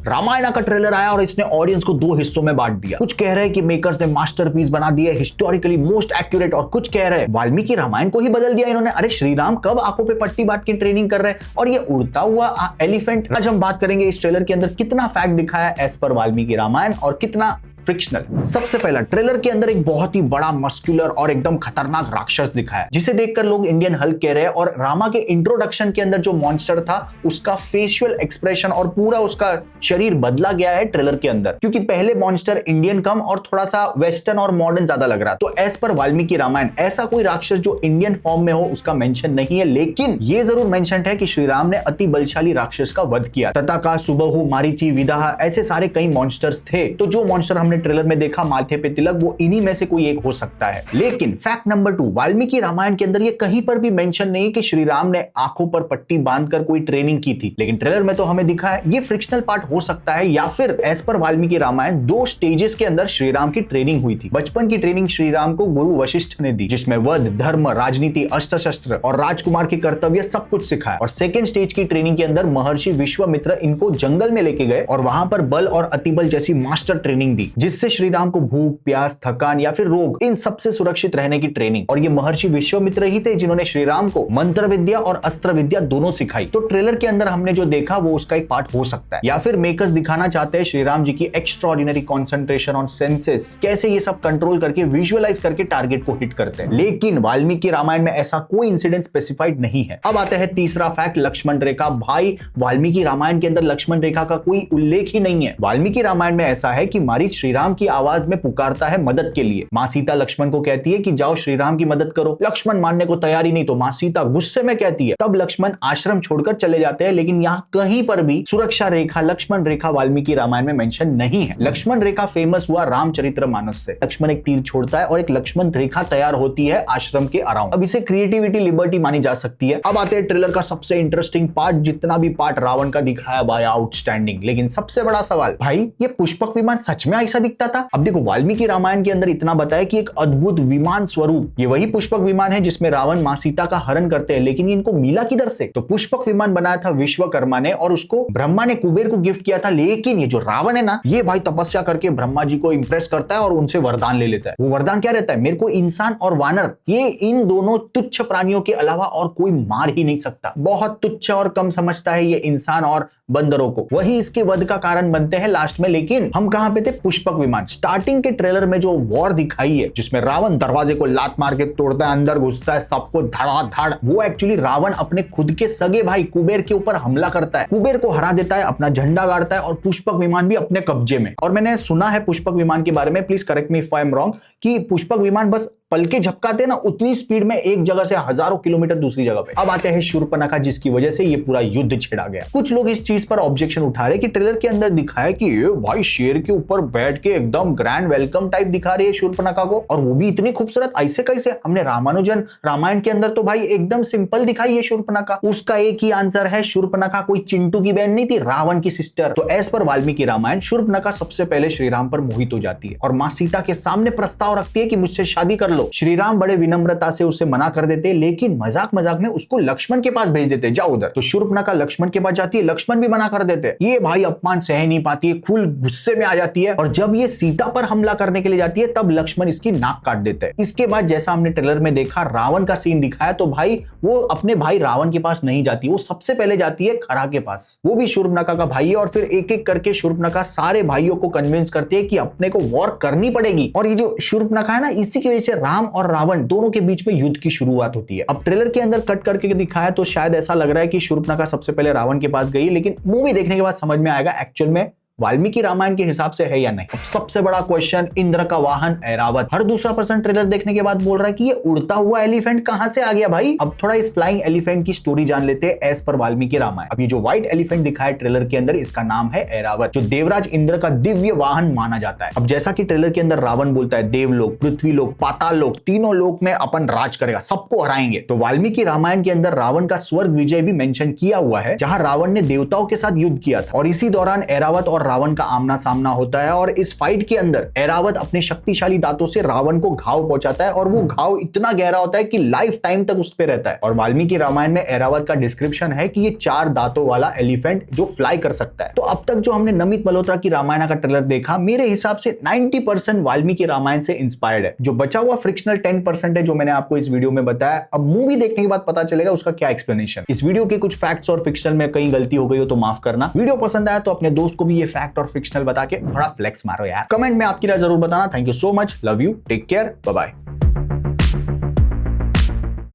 रामायण का ट्रेलर आया और इसने ऑडियंस को दो हिस्सों में बांट दिया। कुछ कह रहे हैं कि मेकर्स ने मास्टरपीस बना दिया, हिस्टोरिकली मोस्ट एक्यूरेट, और कुछ कह रहे हैं वाल्मीकि रामायण को ही बदल दिया इन्होंने। अरे श्री राम कब आंखों पे पट्टी बांट के ट्रेनिंग कर रहे हैं और ये उड़ता हुआ एलिफेंट। आज हम बात करेंगे इस ट्रेलर के अंदर कितना फैक्ट दिखाया एज पर वाल्मीकि रामायण और कितना फ्रिक्शनल। सबसे पहला, ट्रेलर के अंदर एक बहुत ही बड़ा मस्कुलर और एकदम खतरनाक राक्षस दिखाया जिसे देखकर लोग इंडियन हल्क कह रहे हैं। और रामा के इंट्रोडक्शन के अंदर जो मॉन्स्टर था उसका फेशियल एक्सप्रेशन और पूरा उसका शरीर बदला गया है ट्रेलर के अंदर, क्योंकि पहले मॉन्स्टर इंडियन कम और थोड़ा सा वेस्टर्न और मॉडर्न ज्यादा लग रहा। तो एज पर वाल्मीकि रामायण ऐसा कोई राक्षस जो इंडियन फॉर्म में हो उसका मेंशन नहीं है, लेकिन ये जरूर मेंशन है कि श्री राम ने अति बलशाली राक्षस का वध किया। तताका, सुबहु, मारीची, विदाह, ऐसे सारे कई मॉन्स्टर्स थे। तो जो मॉन्स्टर हमने ट्रेलर में देखा माथे पे तिलक, वो इन्हीं में से कोई एक हो सकता है। लेकिन फैक्ट नंबर 2, वाल्मीकि रामायण के अंदर ये कहीं पर भी मेंशन नहीं कि श्री राम ने आंखों पर पट्टी बांधकर कोई ट्रेनिंग की थी, लेकिन ट्रेलर में तो हमें दिखा है। ये फ्रिक्शनल पार्ट हो सकता है या फिर as per Valmiki Ramayan 2 stages के अंदर श्री राम की ट्रेनिंग हुई थी। बचपन की ट्रेनिंग श्री राम को गुरु वशिष्ठ ने दी, जिसमें वध, धर्म, राजनीति, अस्त्र शस्त्र और राजकुमार के कर्तव्य सब कुछ सिखाया। और सेकेंड स्टेज की ट्रेनिंग के अंदर महर्षि विश्वामित्र इनको जंगल में लेके गए और वहां पर बल और अतिबल जैसी मास्टर ट्रेनिंग दी, जिससे श्री राम को भूख, प्यास, थकान या फिर रोग, इन सबसे सुरक्षित रहने की ट्रेनिंग। और ये महर्षि विश्वामित्र ही थे जिन्होंने श्री राम को मंत्र विद्या और अस्त्र विद्या दोनों सिखाई। तो ट्रेलर के अंदर हमने जो देखा वो उसका एक पार्ट हो सकता है, या फिर मेकर्स दिखाना चाहते हैं श्री राम जी की एक्स्ट्राऑर्डिनरी कंसंट्रेशन ऑन सेंसेस, कैसे ये सब कंट्रोल करके विजुअलाइज करके टारगेट को हिट करते हैं। लेकिन वाल्मीकि रामायण में ऐसा कोई इंसिडेंट स्पेसिफाइड नहीं है। अब आते हैं तीसरा फैक्ट, लक्ष्मण रेखा। भाई वाल्मीकि रामायण के अंदर लक्ष्मण रेखा का कोई उल्लेख ही नहीं है। वाल्मीकि रामायण में ऐसा है कि मारीच श्री राम की आवाज में पुकारता है मदद के लिए। मां सीता लक्ष्मण को कहती है कि जाओ श्री राम की मदद करो। लक्ष्मण मानने को तैयार ही नहीं, तो मां सीता गुस्से में कहती है। तब लक्ष्मण आश्रम छोड़कर चले जाते हैं। लेकिन यहाँ कहीं पर भी सुरक्षा रेखा, लक्ष्मण रेखा वाल्मीकि रामायण में मेंशन नहीं है। लक्ष्मण रेखा फेमस हुआ रामचरितमानस से। लक्ष्मण एक तीर छोड़ता है और एक लक्ष्मण रेखा तैयार होती है आश्रम के अराउंड। अब इसे क्रिएटिविटी, लिबर्टी मानी जा सकती है। अब आते हैं ट्रेलर का सबसे इंटरेस्टिंग पार्ट। जितना भी पार्ट रावण का दिखाया भाई आउटस्टैंडिंग, लेकिन सबसे बड़ा सवाल, भाई ये पुष्पक विमान सच में ऐसा दिखता था? अब देखो, वाल्मीकि रामायण के अंदर इतना बताया कि एक अद्भुत विमान स्वरूप, ये वही पुष्पक विमान है जिसमें रावण मां सीता का हरण करते हैं। लेकिन इनको मिला किधर से? तो पुष्पक विमान बनाया था विश्वकर्मा ने और उसको ब्रह्मा ने कुबेर को गिफ्ट किया था। लेकिन ये जो रावण है ना, ये भाई तपस्या करके ब्रह्मा जी को इंप्रेस करता है और उनसे वरदान ले लेता है। वो वरदान क्या रहता है? मेरे को इंसान और वानर, ये इन दोनों तुच्छ प्राणियों के अलावा और कोई मार ही नहीं सकता। बहुत तुच्छ और कम समझता है ये इंसान और बंदरों को, वही इसके वध का कारण बनते हैं लास्ट में। लेकिन हम कहां पे थे? पुष्पक विमान। स्टार्टिंग के ट्रेलर में जो वॉर दिखाई है जिसमें रावण दरवाजे को लात मार के तोड़ता है, अंदर घुसता है, सबको धड़ाधड़, वो एक्चुअली रावण अपने खुद के सगे भाई कुबेर के ऊपर हमला करता है, कुबेर को हरा देता है, अपना झंडा गाड़ता है और पुष्पक विमान भी अपने कब्जे में। और मैंने सुना है पुष्पक विमान के बारे में, please correct me if I am wrong, कि पुष्पक विमान बस पलके झपकाते ना, उतनी स्पीड में एक जगह से हजारों किलोमीटर दूसरी जगह पे। अब आते हैं शूर्पणखा, जिसकी वजह से ये पूरा युद्ध छिड़ा गया। कुछ लोग इस चीज पर ऑब्जेक्शन उठा रहे कि ट्रेलर के अंदर दिखाया कि ये भाई शेर के ऊपर बैठ के एकदम ग्रैंड वेलकम टाइप दिखा रही है शूर्पणखा को, और वो भी इतनी खूबसूरत। ऐसे कैसे? हमने रामानुजन रामायण के अंदर तो भाई एकदम सिंपल दिखाई है शूर्पणखा। उसका एक ही आंसर है, शूर्पणखा कोई चिंटू की बहन नहीं थी, रावण की सिस्टर। तो एज पर वाल्मीकि रामायण शूर्पणखा सबसे पहले श्री राम पर मोहित हो जाती है और मां सीता के सामने प्रस्ताव रखती है कि मुझसे शादी कर लो। श्री राम बड़े विनम्रता से उसे मना कर देते, लेकिन मजाक मजाक में उसको लक्ष्मण के पास भेज देते, जाओ उधर। तो शूर्पणखा लक्ष्मण के पास जाती है, लक्ष्मण भी मना कर देते। ये भाई अपमान सह नहीं पाती है, फुल गुस्से में आ जाती है और जब ये सीता पर हमला करने के लिए जाती है तब लक्ष्मण इसकी नाक काट देते हैं। इसके बाद जैसा हमने ट्रेलर में देखा, रावण का सीन दिखाया, तो भाई वो अपने भाई रावण के पास नहीं जाती, वो सबसे पहले जाती है खरा के पास। वो भी शूर्पणखा का भाई है और फिर एक एक करके शूर्पणखा सारे भाइयों को कन्विंस करती है कि अपने को वॉर करनी पड़ेगी। और ये जो शूर्पणखा है ना, इसी की वजह से राम और रावण दोनों के बीच में युद्ध की शुरुआत होती है। अब ट्रेलर के अंदर कट करके दिखाया तो शायद ऐसा लग रहा है कि शूर्पणखा सबसे पहले रावण के पास गई, लेकिन मूवी देखने के बाद समझ में आएगा एक्चुअल में वाल्मीकि रामायण के हिसाब से है या नहीं। अब सबसे बड़ा क्वेश्चन, इंद्र का वाहन ऐरावत। हर दूसरा पर्सन ट्रेलर देखने के बाद बोल रहा है कि ये उड़ता हुआ एलिफेंट कहां से आ गया भाई। अब थोड़ा इस फ्लाइंग एलिफेंट की स्टोरी जान लेते हैं एज पर वाल्मीकि रामायण। अब ये जो व्हाइट एलिफेंट दिखाया ट्रेलर के अंदर, इसका नाम है ऐरावत, जो देवराज इंद्र का दिव्य वाहन माना जाता है। अब जैसा कि ट्रेलर के अंदर रावण बोलता है, देवलोक, पृथ्वीलोक, पाताल लोक, तीनों लोक में अपन राज करेगा, सबको हराएंगे। तो वाल्मीकि रामायण के अंदर रावण का स्वर्ग विजय भी मेंशन किया हुआ है, जहां रावण ने देवताओं के साथ युद्ध किया था और इसी दौरान ऐरावत और रावण का आमना सामना होता है और इस फाइट के अंदर ऐरावत अपने शक्तिशाली दांतों से रावण को घाव पहुंचाता है और वो घाव इतना गहरा होता है कि लाइफ टाइम तक उस पे रहता है। और वाल्मीकि रामायण में ऐरावत का डिस्क्रिप्शन है कि ये 4 दांतों वाला एलिफेंट जो फ्लाई कर सकता है। तो अब तक जो हमने नमित मल्होत्रा की रामायण का ट्रेलर देखा, मेरे हिसाब से 90% वाल्मीकि रामायण से इंस्पायर्ड है। जो बचा हुआ फ्रिक्शनल 10% है जो मैंने आपको इस वीडियो में बताया, अब मूवी देखने के बाद पता चलेगा उसका क्या एक्सप्लेनेशन। इस वीडियो के कुछ फैक्ट्स और फिक्शनल में कहीं गलती हो गई हो तो माफ करना। वीडियो पसंद आया तो अपने दोस्त को भी ये फैक्ट और फिक्शनल बता के थोड़ा फ्लेक्स मारो यार। कमेंट में आपकी राय जरूर बताना। Thank you so much, love you, take care, bye bye.